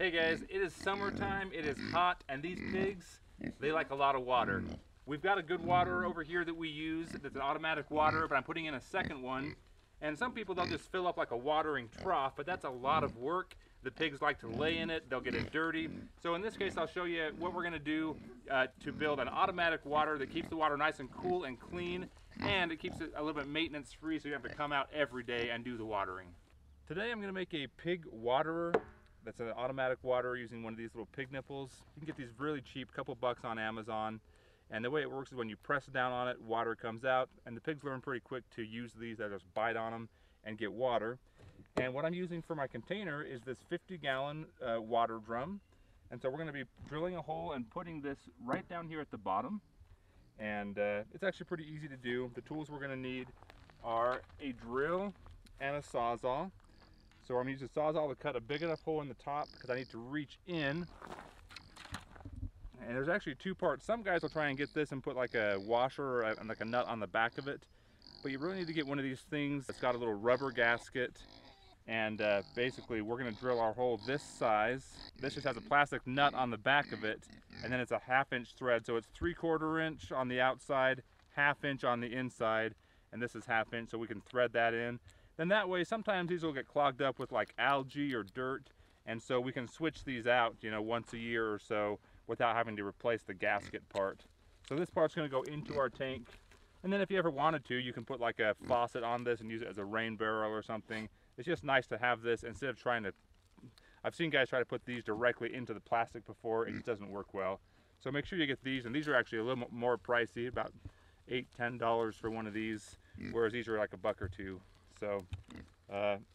Hey guys, it is summertime, it is hot, and these pigs, they like a lot of water. We've got a good water over here that we use that's an automatic water, but I'm putting in a second one. And some people, they'll just fill up like a watering trough, but that's a lot of work. The pigs like to lay in it, they'll get it dirty. So in this case, I'll show you what we're gonna do to build an automatic water that keeps the water nice and cool and clean, and it keeps it a little bit maintenance free, so you have to come out every day and do the watering. Today I'm gonna make a pig waterer. That's an automatic water using one of these little pig nipples. You can get these really cheap, couple bucks on Amazon. And the way it works is when you press down on it, water comes out, and the pigs learn pretty quick to use these. They just bite on them and get water. And what I'm using for my container is this 50-gallon water drum. And so we're gonna be drilling a hole and putting this right down here at the bottom. And it's actually pretty easy to do. The tools we're gonna need are a drill and a Sawzall. So I'm going to use a Sawzall to cut a big enough hole in the top because I need to reach in. And there's actually two parts. Some guys will try and get this and put like a washer or like a nut on the back of it. But you really need to get one of these things that's got a little rubber gasket. And basically we're going to drill our hole this size. This just has a plastic nut on the back of it. And then it's a 1/2 inch thread. So it's 3/4 inch on the outside, 1/2 inch on the inside. And this is 1/2 inch, so we can thread that in. Then that way, sometimes these will get clogged up with like algae or dirt, and so we can switch these out, you know, once a year or so without having to replace the gasket part. So this part's going to go into our tank, and then if you ever wanted to, you can put like a faucet on this and use it as a rain barrel or something. It's just nice to have this instead of trying to, I've seen guys try to put these directly into the plastic before. It just doesn't work well. So make sure you get these, and these are actually a little more pricey, about $8, $10 for one of these, whereas these are like $1 or $2. So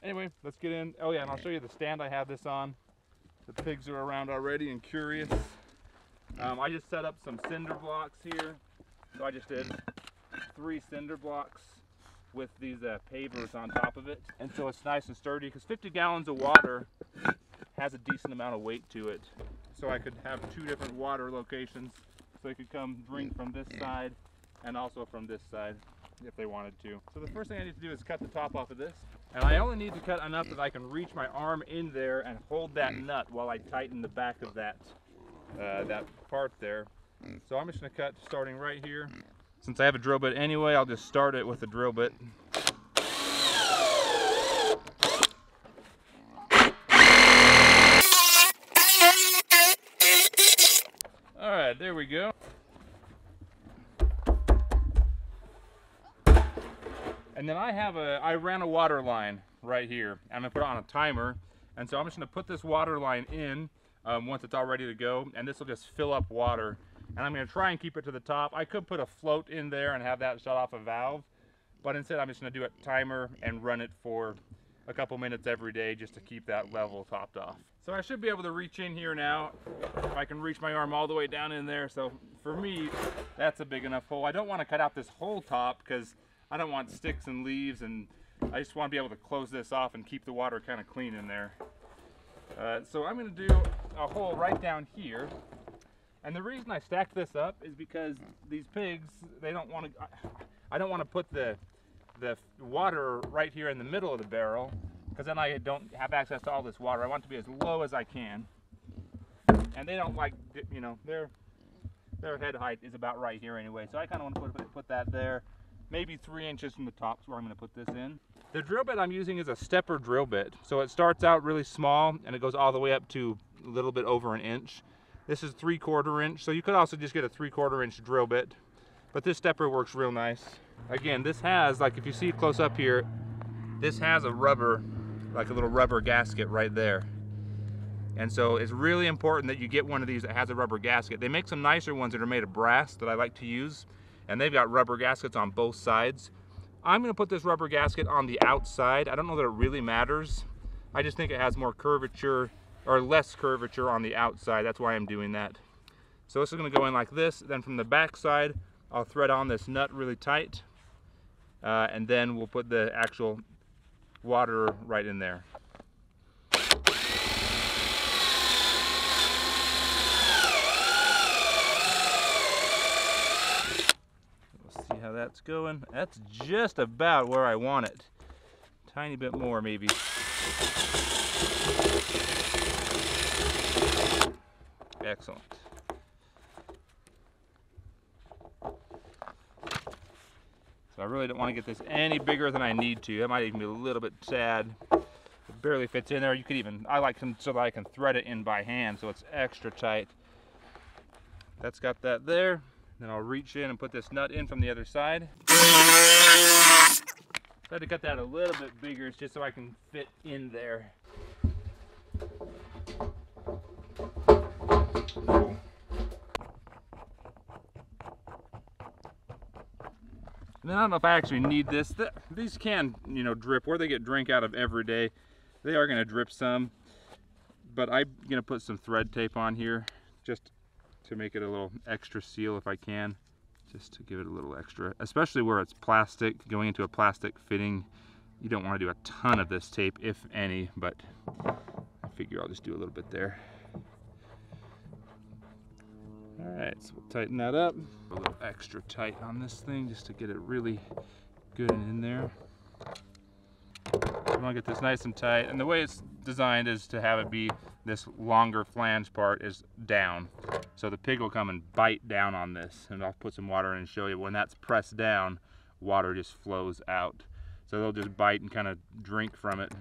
anyway, let's get in. Oh yeah, and I'll show you the stand I have this on. The pigs are around already and curious. I just set up some cinder blocks here. So I just did 3 cinder blocks with these pavers on top of it. And so it's nice and sturdy because 50 gallons of water has a decent amount of weight to it. So I could have 2 different water locations. So they could come drink from this side and also from this side, if they wanted to. So the first thing I need to do is cut the top off of this. And I only need to cut enough that I can reach my arm in there and hold that nut while I tighten the back of that, that part there. So I'm just gonna cut starting right here. Since I have a drill bit anyway, I'll just start it with a drill bit. All right, there we go. And then I ran a water line right here. I'm gonna put it on a timer. And so I'm just gonna put this water line in once it's all ready to go. And this will just fill up water. And I'm gonna try and keep it to the top. I could put a float in there and have that shut off a valve. But instead I'm just gonna do a timer and run it for a couple minutes every day just to keep that level topped off. So I should be able to reach in here now. If I can reach my arm all the way down in there. So for me, that's a big enough hole. I don't wanna cut out this whole top because I don't want sticks and leaves, and I just want to be able to close this off and keep the water kind of clean in there. So I'm going to do a hole right down here, and the reason I stacked this up is because these pigs, they don't want to. I don't want to put the water right here in the middle of the barrel, because then I don't have access to all this water. I want it to be as low as I can, and they don't like, you know, their head height is about right here anyway. So I kind of want to put that there. Maybe 3 inches from the top is where I'm going to put this in. The drill bit I'm using is a stepper drill bit. So it starts out really small and it goes all the way up to a little bit over 1 inch. This is 3/4 inch, so you could also just get a 3/4 inch drill bit. But this stepper works real nice. Again, this has, like if you see close up here, this has a rubber, like a little rubber gasket right there. And so it's really important that you get one of these that has a rubber gasket. They make some nicer ones that are made of brass that I like to use. And they've got rubber gaskets on both sides. I'm gonna put this rubber gasket on the outside. I don't know that it really matters. I just think it has more curvature, or less curvature on the outside. That's why I'm doing that. So this is gonna go in like this. Then from the back side, I'll thread on this nut really tight. And then we'll put the actual water right in there. See how that's going. That's just about where I want it. Tiny bit more maybe. Excellent. So I really don't want to get this any bigger than I need to. That might even be a little bit sad. It barely fits in there. You could even, I like them so that I can thread it in by hand so it's extra tight. That's got that there. Then I'll reach in and put this nut in from the other side. I had to cut that a little bit bigger just so I can fit in there. And then I don't know if I actually need this. These can, drip where they get drink out of every day. They are going to drip some, but I'm going to put some thread tape on here just to make it a little extra seal if I can, just to give it a little extra, especially where it's plastic, going into a plastic fitting. You don't want to do a ton of this tape, if any, but I figure I'll just do a little bit there. Alright, so we'll tighten that up. A little extra tight on this thing just to get it really good and in there. I want to get this nice and tight, and the way it's designed is to have it be this longer flange part is down. So the pig will come and bite down on this, and I'll put some water in and show you. When that's pressed down, water just flows out. So they'll just bite and kind of drink from it.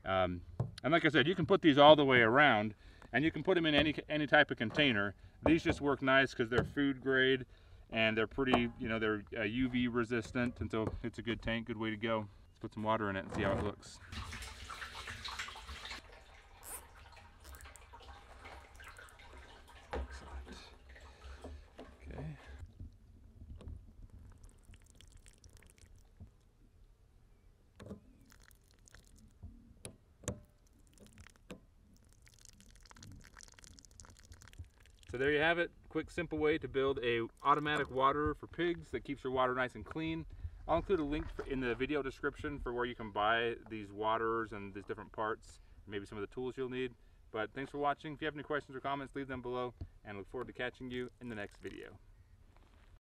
And like I said, you can put these all the way around, and you can put them in any type of container. These just work nice because they're food grade, and they're pretty, they're UV resistant, and so it's a good tank, good way to go. Let's put some water in it and see how it looks. Excellent. Okay. So there you have it. Quick, simple way to build a automatic waterer for pigs that keeps your water nice and clean. I'll include a link in the video description for where you can buy these waterers and these different parts, maybe some of the tools you'll need. But thanks for watching. If you have any questions or comments, leave them below, and look forward to catching you in the next video.